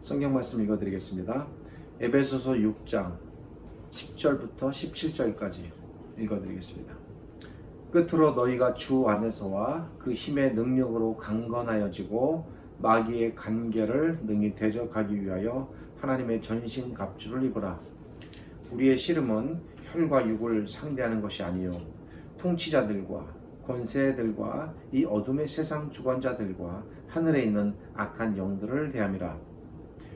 성경 말씀 읽어드리겠습니다. 에베소서 6장 10절부터 17절까지 읽어드리겠습니다. 끝으로 너희가 주 안에서와 그 힘의 능력으로 강건하여지고 마귀의 간계를 능히 대적하기 위하여 하나님의 전신 갑주를 입으라. 우리의 씨름은 혈과 육을 상대하는 것이 아니요 통치자들과 권세들과 이 어둠의 세상 주관자들과 하늘에 있는 악한 영들을 대함이라.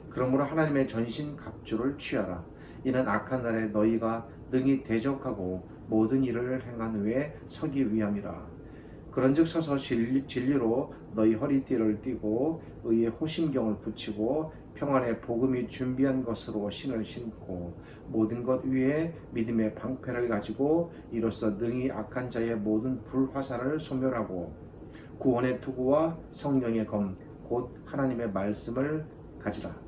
그러므로 하나님의 전신 갑주를 취하라. 이는 악한 날에 너희가 능히 대적하고 모든 일을 행한 후에 서기 위함이라. 그런즉 서서 진리로 너희 허리띠를 띠고 의의 호심경을 붙이고 평안의 복음이 준비한 것으로 신을 신고 모든 것 위에 믿음의 방패를 가지고 이로써 능히 악한 자의 모든 불화살을 소멸하고 구원의 투구와 성령의 검 곧 하나님의 말씀을 가지라.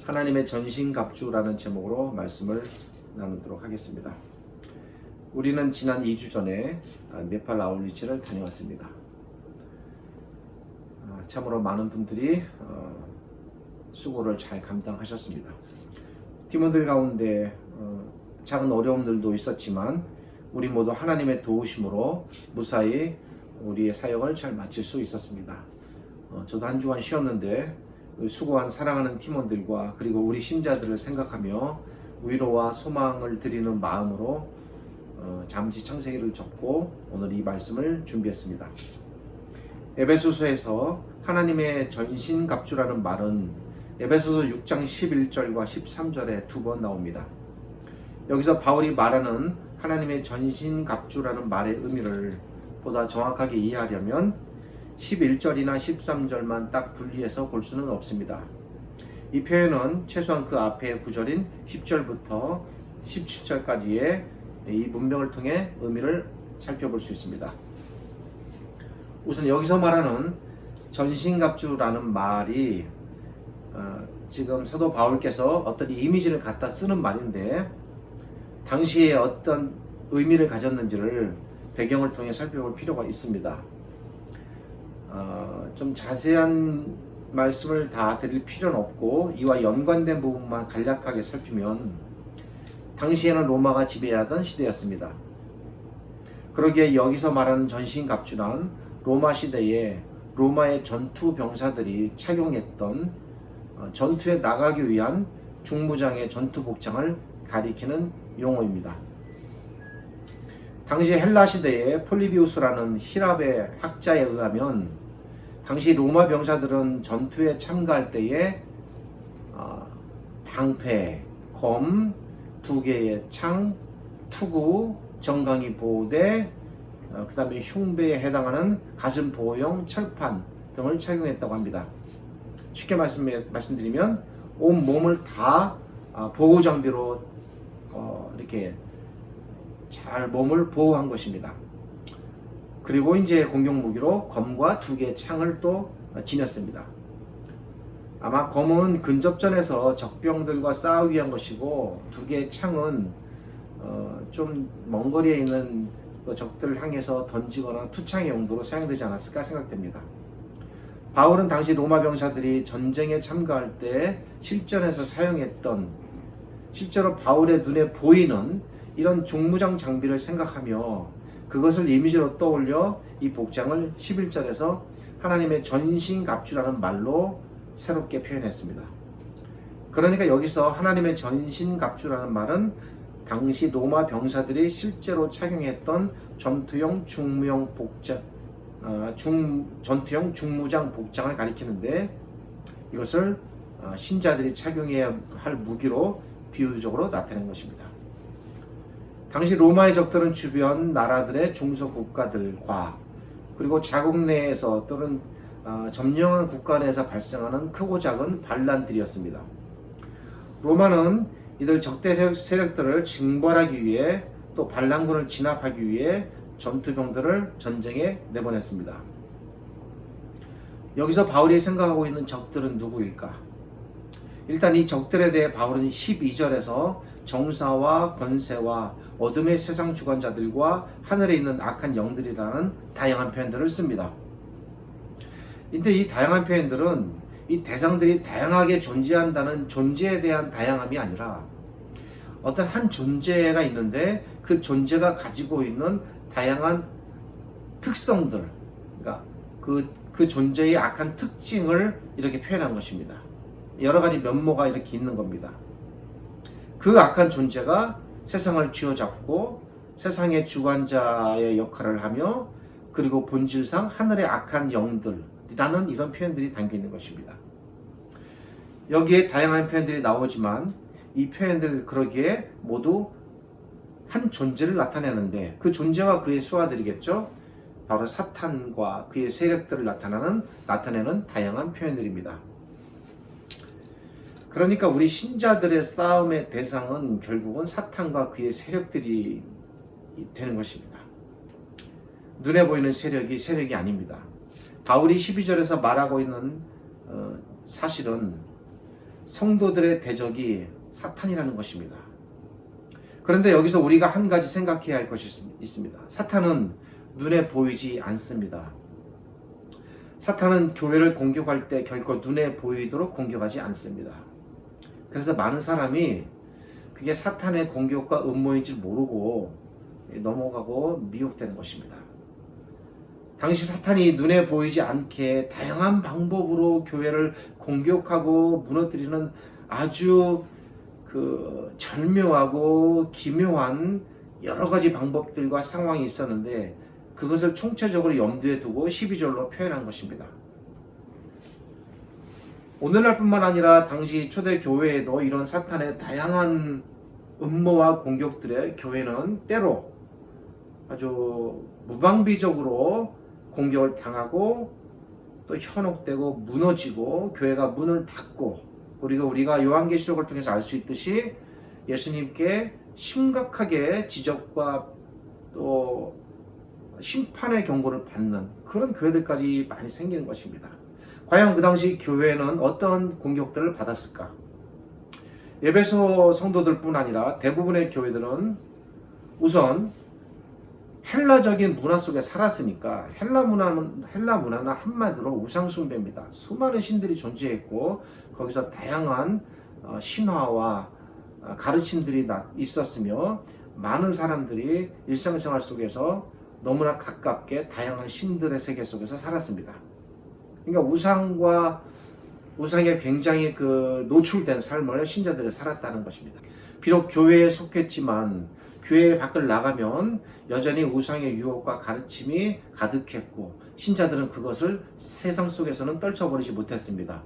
하나님의 전신갑주라는 제목으로 말씀을 나누도록 하겠습니다. 우리는 지난 2주 전에 네팔 아울리치를 다녀왔습니다. 참으로 많은 분들이 수고를 잘 감당하셨습니다. 팀원들 가운데 작은 어려움들도 있었지만 우리 모두 하나님의 도우심으로 무사히 우리의 사역을 잘 마칠 수 있었습니다. 저도 한 주간 쉬었는데 수고한 사랑하는 팀원들과 그리고 우리 신자들을 생각하며 위로와 소망을 드리는 마음으로 잠시 창세기를 접고 오늘 이 말씀을 준비했습니다. 에베소서에서 하나님의 전신갑주라는 말은 에베소서 6장 11절과 13절에 두 번 나옵니다. 여기서 바울이 말하는 하나님의 전신갑주라는 말의 의미를 보다 정확하게 이해하려면 11절이나 13절만 딱 분리해서 볼 수는 없습니다. 이 표현은 최소한 그 앞의 구절인 10절부터 17절까지의 이 문명을 통해 의미를 살펴볼 수 있습니다. 우선 여기서 말하는 전신갑주라는 말이 지금 사도 바울께서 어떤 이미지를 갖다 쓰는 말인데 당시에 어떤 의미를 가졌는지를 배경을 통해 살펴볼 필요가 있습니다. 좀 자세한 말씀을 다 드릴 필요는 없고 이와 연관된 부분만 간략하게 살피면 당시에는 로마가 지배하던 시대였습니다. 그러기에 여기서 말하는 전신갑주란 로마 시대에 로마의 전투 병사들이 착용했던 전투에 나가기 위한 중무장의 전투 복장을 가리키는 용어입니다. 당시 헬라 시대에 폴리비우스라는 힐랍의 학자에 의하면 당시 로마 병사들은 전투에 참가할 때에 방패, 검, 2개의 창, 투구, 정강이 보호대, 그 다음에 흉배에 해당하는 가슴 보호용 철판 등을 착용했다고 합니다. 쉽게 말씀드리면 온 몸을 다 보호 장비로 이렇게 잘 몸을 보호한 것입니다. 그리고 이제 공격 무기로 검과 2개의 창을 또 지녔습니다. 아마 검은 근접전에서 적병들과 싸우기 위한 것이고 2개의 창은 좀 먼 거리에 있는 적들을 향해서 던지거나 투창의 용도로 사용되지 않았을까 생각됩니다. 바울은 당시 로마 병사들이 전쟁에 참가할 때 실전에서 사용했던 실제로 바울의 눈에 보이는 이런 중무장 장비를 생각하며 그것을 이미지로 떠올려 이 복장을 11절에서 하나님의 전신갑주라는 말로 새롭게 표현했습니다. 그러니까 여기서 하나님의 전신갑주라는 말은 당시 로마 병사들이 실제로 착용했던 전투용 전투용 중무장 복장을 가리키는데 이것을 신자들이 착용해야 할 무기로 비유적으로 나타낸 것입니다. 당시 로마의 적들은 주변 나라들의 중소 국가들과 그리고 자국 내에서 또는 점령한 국가 내에서 발생하는 크고 작은 반란들이었습니다. 로마는 이들 적대 세력들을 징벌하기 위해 또 반란군을 진압하기 위해 전투병들을 전쟁에 내보냈습니다. 여기서 바울이 생각하고 있는 적들은 누구일까? 일단 이 적들에 대해 바울은 12절에서 정사와 권세와 어둠의 세상 주관자들과 하늘에 있는 악한 영들이라는 다양한 표현들을 씁니다. 근데 이 다양한 표현들은 이 대상들이 다양하게 존재한다는 존재에 대한 다양함이 아니라 어떤 한 존재가 있는데 그 존재가 가지고 있는 다양한 특성들, 그러니까 그 존재의 악한 특징을 이렇게 표현한 것입니다. 여러 가지 면모가 이렇게 있는 겁니다. 그 악한 존재가 세상을 쥐어잡고 세상의 주관자의 역할을 하며 그리고 본질상 하늘의 악한 영들이라는 이런 표현들이 담겨 있는 것입니다. 여기에 다양한 표현들이 나오지만 이 표현들 그러기에 모두 한 존재를 나타내는데 그 존재와 그의 수하들이겠죠. 바로 사탄과 그의 세력들을 나타내는 다양한 표현들입니다. 그러니까 우리 신자들의 싸움의 대상은 결국은 사탄과 그의 세력들이 되는 것입니다. 눈에 보이는 세력이 아닙니다. 바울이 12절에서 말하고 있는 사실은 성도들의 대적이 사탄이라는 것입니다. 그런데 여기서 우리가 한 가지 생각해야 할 것이 있습니다. 사탄은 눈에 보이지 않습니다. 사탄은 교회를 공격할 때 결코 눈에 보이도록 공격하지 않습니다. 그래서 많은 사람이 그게 사탄의 공격과 음모인지 모르고 넘어가고 미혹되는 것입니다. 당시 사탄이 눈에 보이지 않게 다양한 방법으로 교회를 공격하고 무너뜨리는 아주 절묘하고 기묘한 여러 가지 방법들과 상황이 있었는데 그것을 총체적으로 염두에 두고 12절로 표현한 것입니다. 오늘날뿐만 아니라 당시 초대 교회에도 이런 사탄의 다양한 음모와 공격들에 교회는 때로 아주 무방비적으로 공격을 당하고 또 현혹되고 무너지고 교회가 문을 닫고, 그리고 우리가 요한계시록을 통해서 알 수 있듯이 예수님께 심각하게 지적과 또 심판의 경고를 받는 그런 교회들까지 많이 생기는 것입니다. 과연 그 당시 교회는 어떤 공격들을 받았을까? 에베소 성도들뿐 아니라 대부분의 교회들은 우선 헬라적인 문화 속에 살았으니까 헬라 문화는 한마디로 우상 숭배입니다. 수많은 신들이 존재했고 거기서 다양한 신화와 가르침들이 있었으며 많은 사람들이 일상생활 속에서 너무나 가깝게 다양한 신들의 세계 속에서 살았습니다. 그러니까 우상에 굉장히 노출된 삶을 신자들이 살았다는 것입니다. 비록 교회에 속했지만 교회 밖을 나가면 여전히 우상의 유혹과 가르침이 가득했고 신자들은 그것을 세상 속에서는 떨쳐버리지 못했습니다.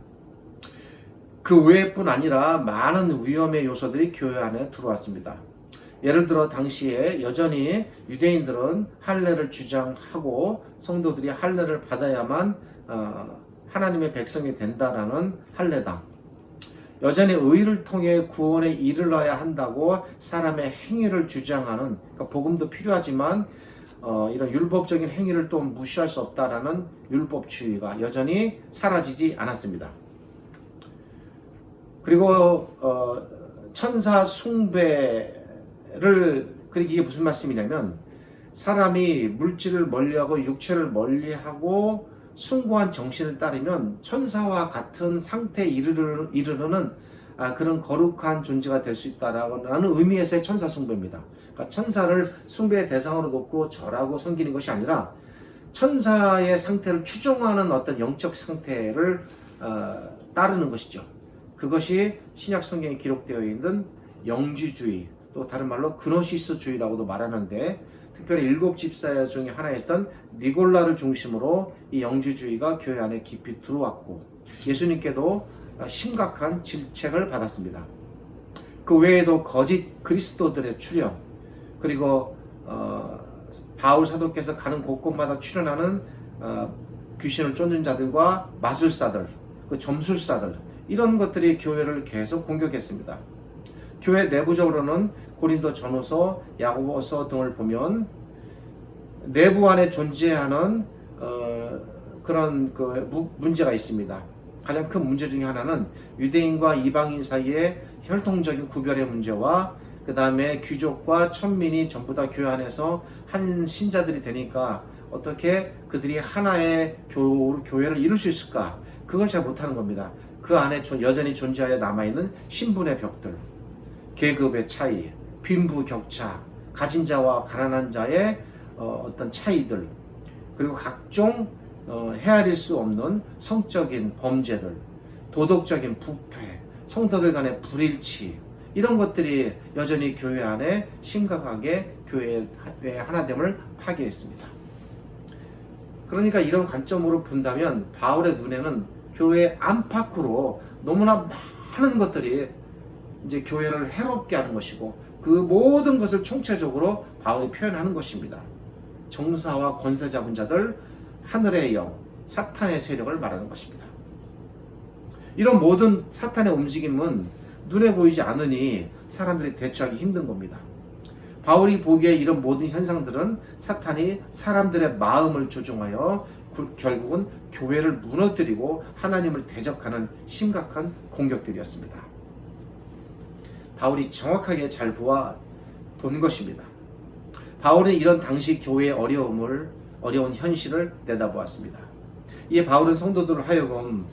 그 외뿐 아니라 많은 위험의 요소들이 교회 안에 들어왔습니다. 예를 들어 당시에 여전히 유대인들은 할례를 주장하고 성도들이 할례를 받아야만 하나님의 백성이 된다라는 할례당, 여전히 의를 통해 구원에 이르러야 한다고 사람의 행위를 주장하는, 그러니까 복음도 필요하지만 이런 율법적인 행위를 또 무시할 수 없다라는 율법주의가 여전히 사라지지 않았습니다. 그리고 천사 숭배를, 그러니까 이게 무슨 말씀이냐면 사람이 물질을 멀리하고 육체를 멀리하고 숭고한 정신을 따르면 천사와 같은 상태에 이르르는 그런 거룩한 존재가 될 수 있다라는 의미에서의 천사 숭배입니다. 그러니까 천사를 숭배의 대상으로 놓고 절하고 섬기는 것이 아니라 천사의 상태를 추종하는 어떤 영적 상태를 따르는 것이죠. 그것이 신약 성경에 기록되어 있는 영지주의, 또 다른 말로 그노시스주의라고도 말하는데, 특별히 일곱 집사 중에 하나였던 니골라를 중심으로 이 영지주의가 교회 안에 깊이 들어왔고 예수님께도 심각한 질책을 받았습니다. 그 외에도 거짓 그리스도들의 출현, 그리고 바울 사도께서 가는 곳곳마다 출현하는 귀신을 쫓는 자들과 마술사들, 그 점술사들, 이런 것들이 교회를 계속 공격했습니다. 교회 내부적으로는 고린도 전후서, 야고보서 등을 보면 내부 안에 존재하는 그런 문제가 있습니다. 가장 큰 문제 중에 하나는 유대인과 이방인 사이의 혈통적인 구별의 문제와 그 다음에 귀족과 천민이 전부 다 교회 안에서 한 신자들이 되니까 어떻게 그들이 하나의 교회를 이룰 수 있을까? 그걸 잘 못하는 겁니다. 그 안에 여전히 존재하여 남아있는 신분의 벽들, 계급의 차이, 빈부격차, 가진 자와 가난한 자의 어떤 차이들, 그리고 각종 헤아릴 수 없는 성적인 범죄들, 도덕적인 부패, 성도들 간의 불일치, 이런 것들이 여전히 교회 안에 심각하게 교회의 하나됨을 파괴했습니다. 그러니까 이런 관점으로 본다면 바울의 눈에는 교회 안팎으로 너무나 많은 것들이 이제 교회를 해롭게 하는 것이고, 그 모든 것을 총체적으로 바울이 표현하는 것입니다. 정사와 권세 잡은 자들, 하늘의 영, 사탄의 세력을 말하는 것입니다. 이런 모든 사탄의 움직임은 눈에 보이지 않으니 사람들이 대처하기 힘든 겁니다. 바울이 보기에 이런 모든 현상들은 사탄이 사람들의 마음을 조종하여 결국은 교회를 무너뜨리고 하나님을 대적하는 심각한 공격들이었습니다. 바울이 정확하게 잘 본 것입니다. 바울은 이런 당시 교회의 어려운 현실을 내다보았습니다. 이에 바울은 성도들을 하여금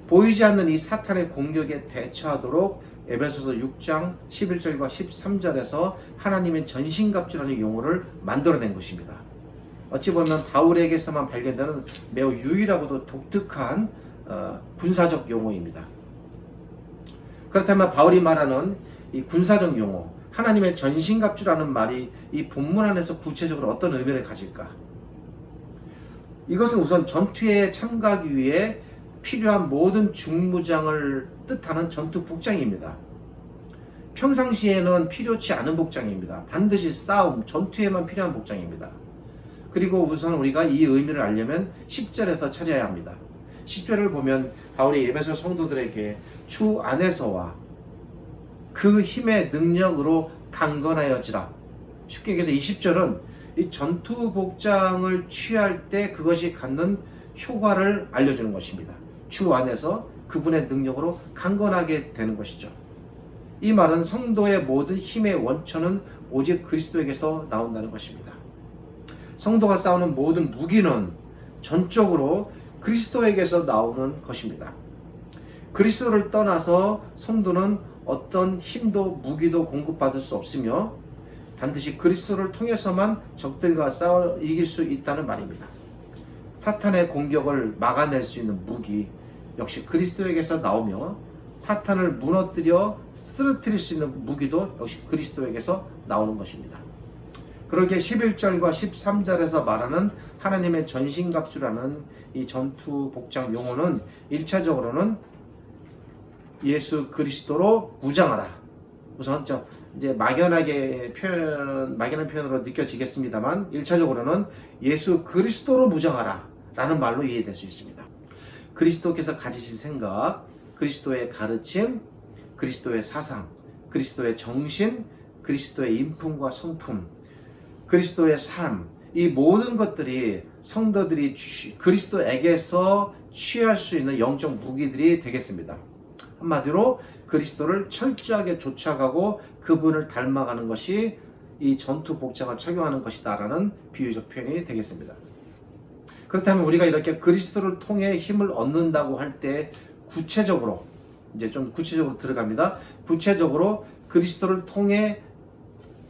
보이지 않는 이 사탄의 공격에 대처하도록 에베소서 6장 11절과 13절에서 하나님의 전신갑주라는 용어를 만들어낸 것입니다. 어찌 보면 바울에게서만 발견되는 매우 유일하고도 독특한 군사적 용어입니다. 그렇다면 바울이 말하는 이 군사적 용어, 하나님의 전신갑주라는 말이 이 본문 안에서 구체적으로 어떤 의미를 가질까? 이것은 우선 전투에 참가하기 위해 필요한 모든 중무장을 뜻하는 전투 복장입니다. 평상시에는 필요치 않은 복장입니다. 반드시 싸움, 전투에만 필요한 복장입니다. 그리고 우선 우리가 이 의미를 알려면 10절에서 찾아야 합니다. 10절을 보면 바울이 에베소 성도들에게 주 안에서와 그 힘의 능력으로 강건하여지라. 쉽게 얘기해서 20절은 이 전투 복장을 취할 때 그것이 갖는 효과를 알려주는 것입니다. 주 안에서 그분의 능력으로 강건하게 되는 것이죠. 이 말은 성도의 모든 힘의 원천은 오직 그리스도에게서 나온다는 것입니다. 성도가 싸우는 모든 무기는 전적으로 그리스도에게서 나오는 것입니다. 그리스도를 떠나서 성도는 어떤 힘도 무기도 공급받을 수 없으며 반드시 그리스도를 통해서만 적들과 싸워 이길 수 있다는 말입니다. 사탄의 공격을 막아낼 수 있는 무기 역시 그리스도에게서 나오며, 사탄을 무너뜨려 쓰러뜨릴 수 있는 무기도 역시 그리스도에게서 나오는 것입니다. 그렇게 11절과 13절에서 말하는 하나님의 전신갑주라는 이 전투 복장 용어는 1차적으로는 예수 그리스도로 무장하라. 우선 이제 막연한 표현으로 느껴지겠습니다만 1차적으로는 예수 그리스도로 무장하라 라는 말로 이해될 수 있습니다. 그리스도께서 가지신 생각, 그리스도의 가르침, 그리스도의 사상, 그리스도의 정신, 그리스도의 인품과 성품, 그리스도의 삶, 이 모든 것들이 성도들이 그리스도에게서 취할 수 있는 영적 무기들이 되겠습니다. 한마디로 그리스도를 철저하게 쫓아가고 그분을 닮아가는 것이 이 전투 복장을 착용하는 것이다라는 비유적 표현이 되겠습니다. 그렇다면 우리가 이렇게 그리스도를 통해 힘을 얻는다고 할 때 구체적으로, 이제 좀 구체적으로 들어갑니다. 구체적으로 그리스도를 통해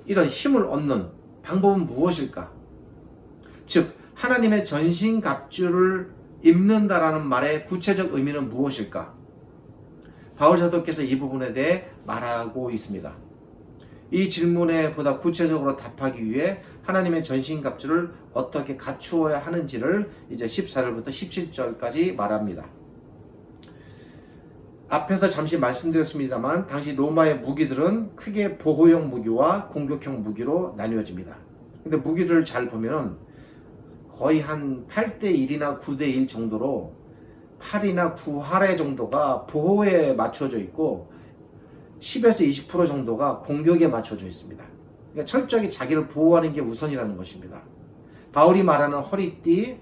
이런 힘을 얻는 방법은 무엇일까? 즉 하나님의 전신갑주를 입는다라는 말의 구체적 의미는 무엇일까? 바울 사도께서 이 부분에 대해 말하고 있습니다. 이 질문에 보다 구체적으로 답하기 위해 하나님의 전신갑주를 어떻게 갖추어야 하는지를 이제 14절부터 17절까지 말합니다. 앞에서 잠시 말씀드렸습니다만 당시 로마의 무기들은 크게 보호형 무기와 공격형 무기로 나뉘어집니다. 근데 무기를 잘 보면 거의 한 8대1이나 9대1 정도로 8이나 9할애 정도가 보호에 맞춰져 있고 10에서 20% 정도가 공격에 맞춰져 있습니다. 그러니까 철저하게 자기를 보호하는 게 우선이라는 것입니다. 바울이 말하는 허리띠,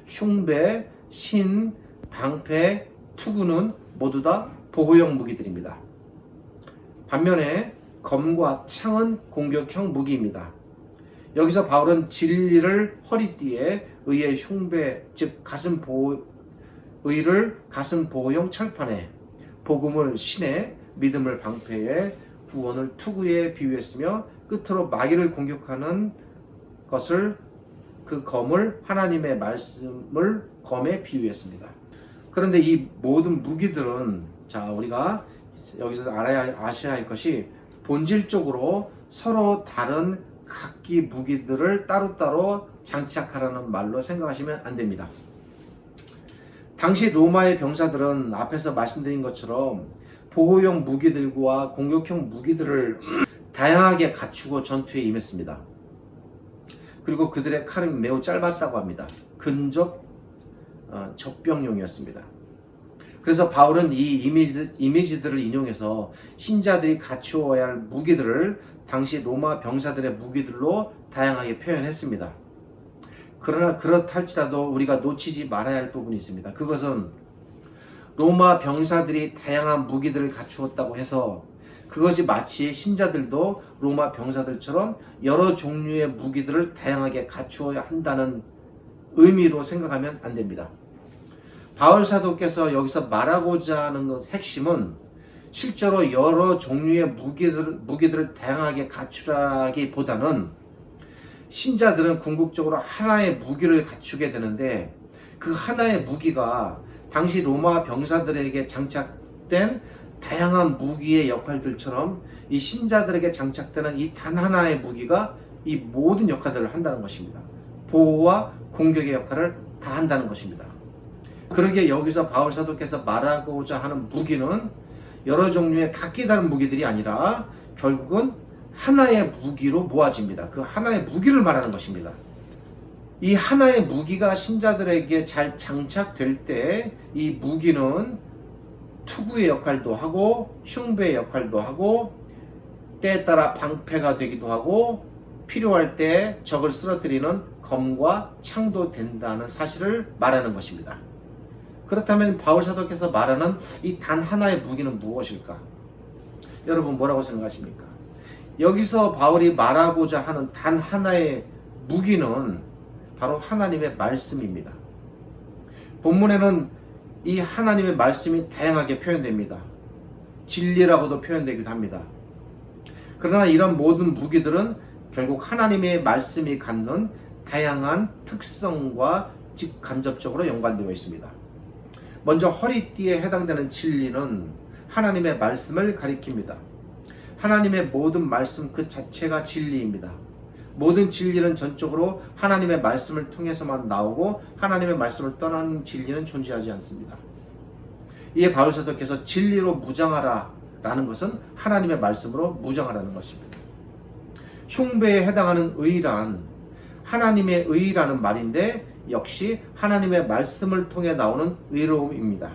흉배, 신, 방패, 투구는 모두 다 보호형 무기들입니다. 반면에 검과 창은 공격형 무기입니다. 여기서 바울은 진리를 허리띠에 의해 흉배, 즉 가슴 의를 가슴 보호용 철판에, 복음을 신에, 믿음을 방패에, 구원을 투구에 비유했으며 끝으로 마귀를 공격하는 것을 그 검을 하나님의 말씀을 검에 비유했습니다. 그런데 이 모든 무기들은 우리가 여기서 아셔야 할 것이 본질적으로 서로 다른 각기 무기들을 따로따로 장착하라는 말로 생각하시면 안 됩니다. 당시 로마의 병사들은 앞에서 말씀드린 것처럼 보호용 무기들과 공격형 무기들을 다양하게 갖추고 전투에 임했습니다. 그리고 그들의 칼은 매우 짧았다고 합니다. 근접 적병용이었습니다. 그래서 바울은 이 이미지들을 인용해서 신자들이 갖추어야 할 무기들을 당시 로마 병사들의 무기들로 다양하게 표현했습니다. 그러나 그렇할지라도 우리가 놓치지 말아야 할 부분이 있습니다. 그것은 로마 병사들이 다양한 무기들을 갖추었다고 해서 그것이 마치 신자들도 로마 병사들처럼 여러 종류의 무기들을 다양하게 갖추어야 한다는 의미로 생각하면 안 됩니다. 바울 사도께서 여기서 말하고자 하는 것 핵심은 실제로 여러 종류의 무기들을 다양하게 갖추라기보다는 신자들은 궁극적으로 하나의 무기를 갖추게 되는데 그 하나의 무기가 당시 로마 병사들에게 장착된 다양한 무기의 역할들처럼 이 신자들에게 장착되는 이 단 하나의 무기가 이 모든 역할들을 한다는 것입니다. 보호와 공격의 역할을 다 한다는 것입니다. 그러기에 여기서 바울 사도께서 말하고자 하는 무기는 여러 종류의 각기 다른 무기들이 아니라 결국은 하나의 무기로 모아집니다. 그 하나의 무기를 말하는 것입니다. 이 하나의 무기가 신자들에게 잘 장착될 때 이 무기는 투구의 역할도 하고 흉배의 역할도 하고 때에 따라 방패가 되기도 하고 필요할 때 적을 쓰러뜨리는 검과 창도 된다는 사실을 말하는 것입니다. 그렇다면 바울 사도께서 말하는 이 단 하나의 무기는 무엇일까? 여러분 뭐라고 생각하십니까? 여기서 바울이 말하고자 하는 단 하나의 무기는 바로 하나님의 말씀입니다. 본문에는 이 하나님의 말씀이 다양하게 표현됩니다. 진리라고도 표현되기도 합니다. 그러나 이런 모든 무기들은 결국 하나님의 말씀이 갖는 다양한 특성과 직간접적으로 연관되어 있습니다. 먼저 허리띠에 해당되는 진리는 하나님의 말씀을 가리킵니다. 하나님의 모든 말씀 그 자체가 진리입니다. 모든 진리는 전적으로 하나님의 말씀을 통해서만 나오고 하나님의 말씀을 떠나는 진리는 존재하지 않습니다. 이에 바울 사도께서 진리로 무장하라 라는 것은 하나님의 말씀으로 무장하라는 것입니다. 흉배에 해당하는 의란 하나님의 의라는 말인데 역시 하나님의 말씀을 통해 나오는 의로움입니다.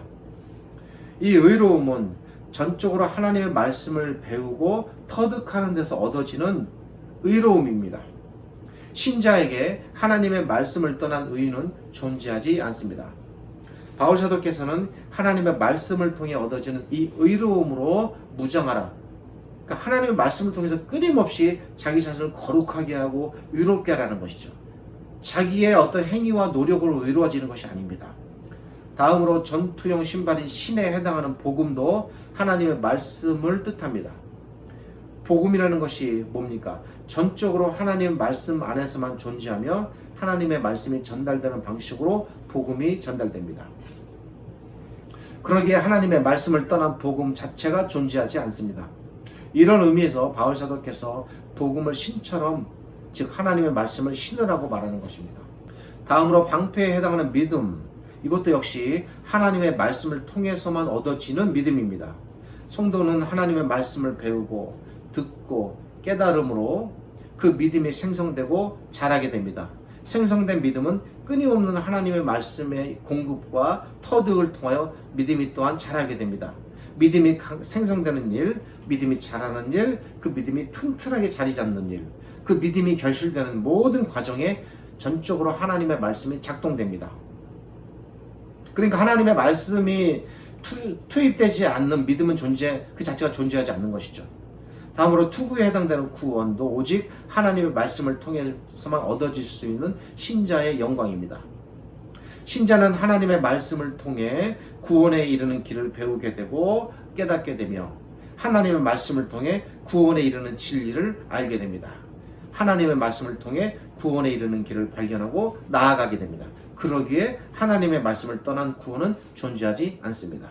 이 의로움은 전적으로 하나님의 말씀을 배우고 터득하는 데서 얻어지는 의로움입니다. 신자에게 하나님의 말씀을 떠난 의는 존재하지 않습니다. 바울 사도께서는 하나님의 말씀을 통해 얻어지는 이 의로움으로 무장하라. 그러니까 하나님의 말씀을 통해서 끊임없이 자기 자신을 거룩하게 하고 의롭게 하라는 것이죠. 자기의 어떤 행위와 노력으로 의로워지는 것이 아닙니다. 다음으로 전투용 신발인 신에 해당하는 복음도 하나님의 말씀을 뜻합니다. 복음이라는 것이 뭡니까? 전적으로 하나님의 말씀 안에서만 존재하며 하나님의 말씀이 전달되는 방식으로 복음이 전달됩니다. 그러기에 하나님의 말씀을 떠난 복음 자체가 존재하지 않습니다. 이런 의미에서 바울 사도께서 복음을 신처럼 즉 하나님의 말씀을 신으라고 말하는 것입니다. 다음으로 방패에 해당하는 믿음, 이것도 역시 하나님의 말씀을 통해서만 얻어지는 믿음입니다. 성도는 하나님의 말씀을 배우고 듣고 깨달음으로 그 믿음이 생성되고 자라게 됩니다. 생성된 믿음은 끊임없는 하나님의 말씀의 공급과 터득을 통하여 믿음이 또한 자라게 됩니다. 믿음이 생성되는 일, 믿음이 자라는 일, 그 믿음이 튼튼하게 자리 잡는 일, 그 믿음이 결실되는 모든 과정에 전적으로 하나님의 말씀이 작동됩니다. 그러니까 하나님의 말씀이 투입되지 않는 믿음은 그 자체가 존재하지 않는 것이죠. 다음으로 투구에 해당되는 구원도 오직 하나님의 말씀을 통해서만 얻어질 수 있는 신자의 영광입니다. 신자는 하나님의 말씀을 통해 구원에 이르는 길을 배우게 되고 깨닫게 되며 하나님의 말씀을 통해 구원에 이르는 진리를 알게 됩니다. 하나님의 말씀을 통해 구원에 이르는 길을 발견하고 나아가게 됩니다. 그러기에 하나님의 말씀을 떠난 구원은 존재하지 않습니다.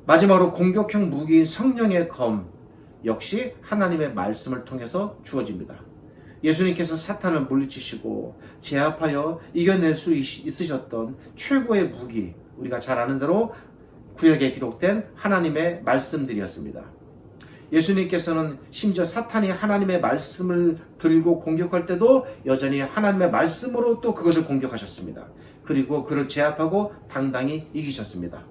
마지막으로 공격형 무기인 성령의 검 역시 하나님의 말씀을 통해서 주어집니다. 예수님께서 사탄을 물리치시고 제압하여 이겨낼 수 있으셨던 최고의 무기, 우리가 잘 아는 대로 구약에 기록된 하나님의 말씀들이었습니다. 예수님께서는 심지어 사탄이 하나님의 말씀을 들고 공격할 때도 여전히 하나님의 말씀으로 또 그것을 공격하셨습니다. 그리고 그를 제압하고 당당히 이기셨습니다.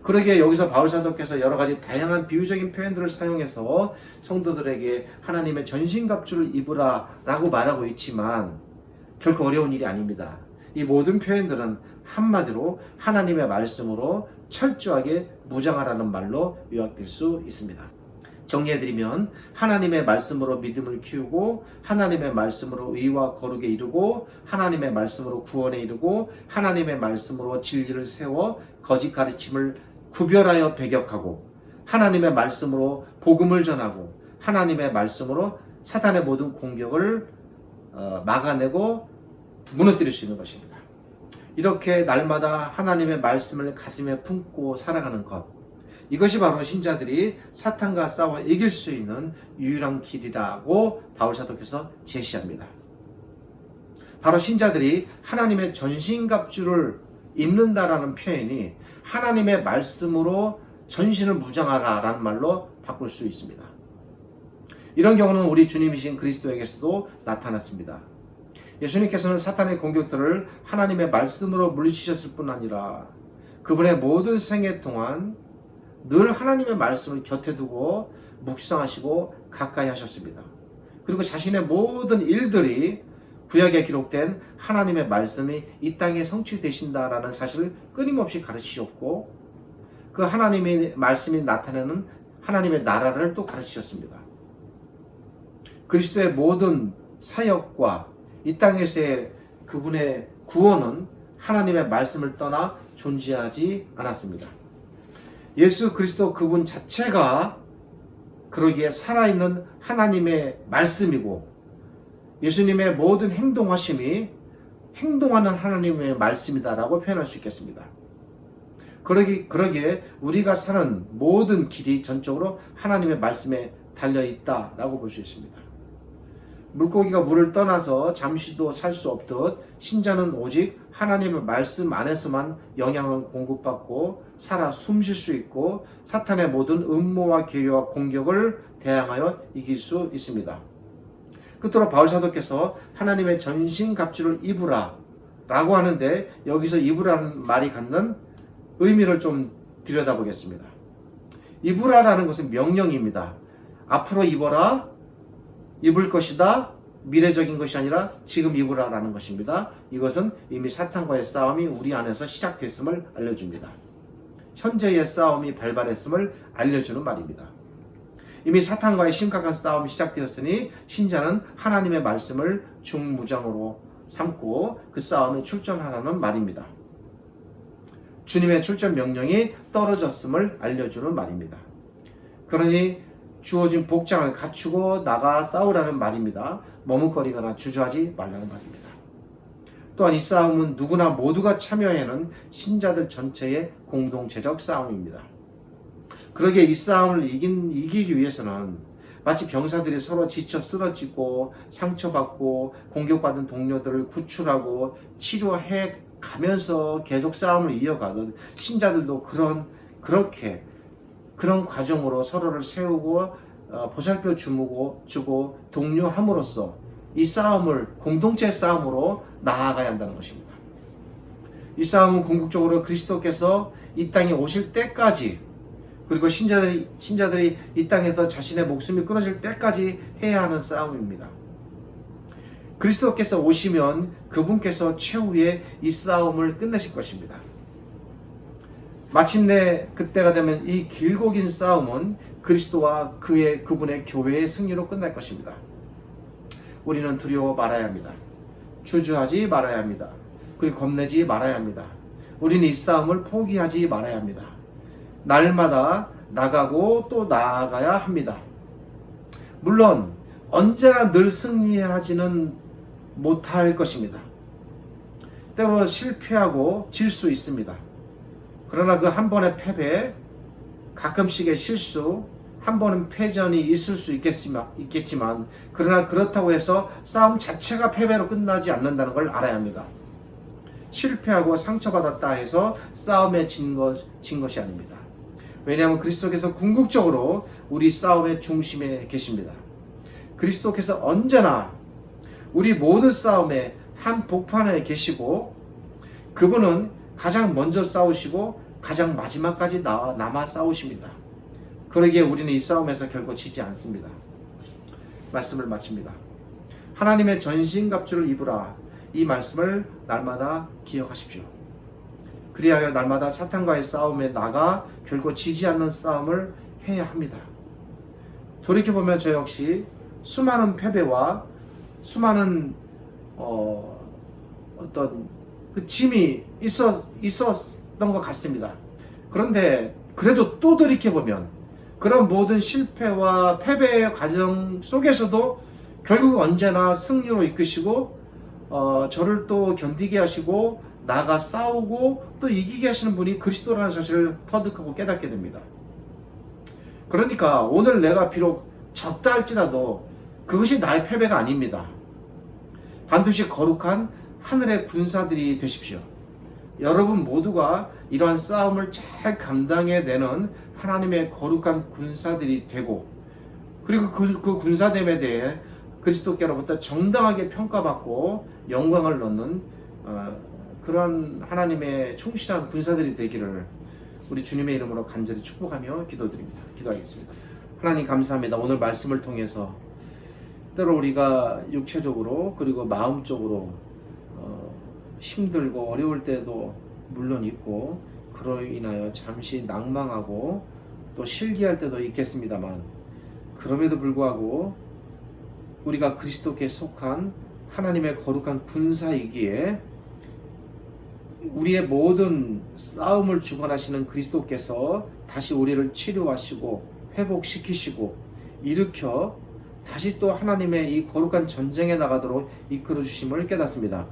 그러기에 여기서 바울사도께서 여러 가지 다양한 비유적인 표현들을 사용해서 성도들에게 하나님의 전신갑주를 입으라 라고 말하고 있지만 결코 어려운 일이 아닙니다. 이 모든 표현들은 한마디로 하나님의 말씀으로 철저하게 무장하라는 말로 요약될 수 있습니다. 정리해드리면 하나님의 말씀으로 믿음을 키우고 하나님의 말씀으로 의와 거룩에 이르고 하나님의 말씀으로 구원에 이르고 하나님의 말씀으로 진리를 세워 거짓 가르침을 구별하여 배격하고 하나님의 말씀으로 복음을 전하고 하나님의 말씀으로 사탄의 모든 공격을 막아내고 무너뜨릴 수 있는 것입니다. 이렇게 날마다 하나님의 말씀을 가슴에 품고 살아가는 것, 이것이 바로 신자들이 사탄과 싸워 이길 수 있는 유일한 길이라고 바울사도께서 제시합니다. 바로 신자들이 하나님의 전신갑주를 입는다라는 표현이 하나님의 말씀으로 전신을 무장하라 라는 말로 바꿀 수 있습니다. 이런 경우는 우리 주님이신 그리스도에게서도 나타났습니다. 예수님께서는 사탄의 공격들을 하나님의 말씀으로 물리치셨을 뿐 아니라 그분의 모든 생애 동안 늘 하나님의 말씀을 곁에 두고 묵상하시고 가까이 하셨습니다. 그리고 자신의 모든 일들이 구약에 기록된 하나님의 말씀이 이 땅에 성취되신다라는 사실을 끊임없이 가르치셨고 그 하나님의 말씀이 나타내는 하나님의 나라를 또 가르치셨습니다. 그리스도의 모든 사역과 이 땅에서의 그분의 구원은 하나님의 말씀을 떠나 존재하지 않았습니다. 예수 그리스도 그분 자체가 그러기에 살아있는 하나님의 말씀이고 예수님의 모든 행동하심이 행동하는 하나님의 말씀이다라고 표현할 수 있겠습니다. 그러기에 우리가 사는 모든 길이 전적으로 하나님의 말씀에 달려있다라고 볼 수 있습니다. 물고기가 물을 떠나서 잠시도 살 수 없듯 신자는 오직 하나님의 말씀 안에서만 영향을 공급받고 살아 숨쉴 수 있고 사탄의 모든 음모와 계획과 공격을 대항하여 이길 수 있습니다. 끝으로 바울사도께서 하나님의 전신갑주를 입으라 라고 하는데 여기서 입으라는 말이 갖는 의미를 좀 들여다보겠습니다. 입으라라는 것은 명령입니다. 앞으로 입어라, 입을 것이다, 미래적인 것이 아니라 지금 입으라라는 것입니다. 이것은 이미 사탄과의 싸움이 우리 안에서 시작됐음을 알려줍니다. 현재의 싸움이 발발했음을 알려주는 말입니다. 이미 사탄과의 심각한 싸움이 시작되었으니 신자는 하나님의 말씀을 중무장으로 삼고 그 싸움에 출전하라는 말입니다. 주님의 출전 명령이 떨어졌음을 알려주는 말입니다. 그러니 주어진 복장을 갖추고 나가 싸우라는 말입니다. 머뭇거리거나 주저하지 말라는 말입니다. 또한 이 싸움은 누구나 모두가 참여하는 신자들 전체의 공동체적 싸움입니다. 그러기에 이 싸움을 이기기 위해서는 마치 병사들이 서로 지쳐 쓰러지고 상처받고 공격받은 동료들을 구출하고 치료해 가면서 계속 싸움을 이어가듯 신자들도 그런 과정으로 서로를 세우고 보살펴 주고 독려함으로써 이 싸움을 공동체 싸움으로 나아가야 한다는 것입니다. 이 싸움은 궁극적으로 그리스도께서 이 땅에 오실 때까지 그리고 신자들이 이 땅에서 자신의 목숨이 끊어질 때까지 해야 하는 싸움입니다. 그리스도께서 오시면 그분께서 최후의 이 싸움을 끝내실 것입니다. 마침내 그때가 되면 이 길고 긴 싸움은 그리스도와 그분의 교회의 승리로 끝날 것입니다. 우리는 두려워 말아야 합니다. 주저하지 말아야 합니다. 그리고 겁내지 말아야 합니다. 우리는 이 싸움을 포기하지 말아야 합니다. 날마다 나가고 또 나아가야 합니다. 물론 언제나 늘 승리하지는 못할 것입니다. 때로 실패하고 질 수 있습니다. 그러나 그 한 번의 패배, 가끔씩의 실수, 한 번은 패전이 있을 수 있겠지만 그러나 그렇다고 해서 싸움 자체가 패배로 끝나지 않는다는 걸 알아야 합니다. 실패하고 상처받았다 해서 싸움에 진 것이 아닙니다. 왜냐하면 그리스도께서 궁극적으로 우리 싸움의 중심에 계십니다. 그리스도께서 언제나 우리 모든 싸움의 한 복판에 계시고 그분은 가장 먼저 싸우시고 가장 마지막까지 남아 싸우십니다. 그러기에 우리는 이 싸움에서 결코 지지 않습니다. 말씀을 마칩니다. 하나님의 전신갑주를 입으라. 이 말씀을 날마다 기억하십시오. 그리하여 날마다 사탄과의 싸움에 나가 결코 지지 않는 싸움을 해야 합니다. 돌이켜보면 저 역시 수많은 패배와 수많은 어떤 그 짐이 있었던 것 같습니다. 그런데 그래도 또 돌이켜보면 그런 모든 실패와 패배의 과정 속에서도 결국 언제나 승리로 이끄시고 저를 또 견디게 하시고 나가 싸우고 또 이기게 하시는 분이 그리스도라는 사실을 터득하고 깨닫게 됩니다. 그러니까 오늘 내가 비록 졌다 할지라도 그것이 나의 패배가 아닙니다. 반드시 거룩한 하늘의 군사들이 되십시오. 여러분 모두가 이러한 싸움을 잘 감당해내는 하나님의 거룩한 군사들이 되고 그리고 그 군사됨에 대해 그리스도께로부터 정당하게 평가받고 영광을 얻는 그런 하나님의 충실한 군사들이 되기를 우리 주님의 이름으로 간절히 축복하며 기도드립니다. 기도하겠습니다. 하나님 감사합니다. 오늘 말씀을 통해서 때로 우리가 육체적으로 그리고 마음적으로 힘들고 어려울 때도 물론 있고 그로 인하여 잠시 낭망하고 또 실기할 때도 있겠습니다만 그럼에도 불구하고 우리가 그리스도께 속한 하나님의 거룩한 군사이기에 우리의 모든 싸움을 주관하시는 그리스도께서 다시 우리를 치료하시고 회복시키시고 일으켜 다시 또 하나님의 이 거룩한 전쟁에 나가도록 이끌어 주심을 깨닫습니다.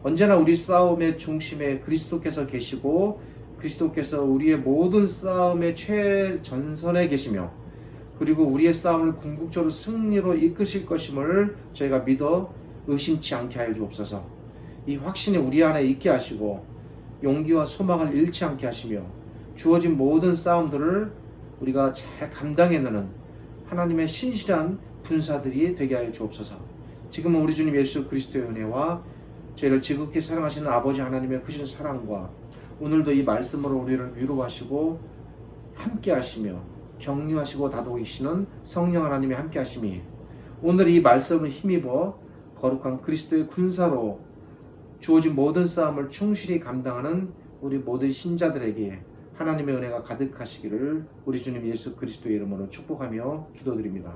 언제나 우리 싸움의 중심에 그리스도께서 계시고 그리스도께서 우리의 모든 싸움의 최전선에 계시며 그리고 우리의 싸움을 궁극적으로 승리로 이끄실 것임을 저희가 믿어 의심치 않게 하여 주옵소서. 이 확신이 우리 안에 있게 하시고 용기와 소망을 잃지 않게 하시며 주어진 모든 싸움들을 우리가 잘 감당해내는 하나님의 신실한 군사들이 되게 하여 주옵소서. 지금은 우리 주님 예수 그리스도의 은혜와 저희를 지극히 사랑하시는 아버지 하나님의 크신 사랑과 오늘도 이 말씀으로 우리를 위로하시고 함께 하시며 격려하시고 다독이시는 성령 하나님의 함께 하심이 오늘 이 말씀을 힘입어 거룩한 그리스도의 군사로 주어진 모든 싸움을 충실히 감당하는 우리 모든 신자들에게 하나님의 은혜가 가득하시기를 우리 주님 예수 그리스도의 이름으로 축복하며 기도드립니다.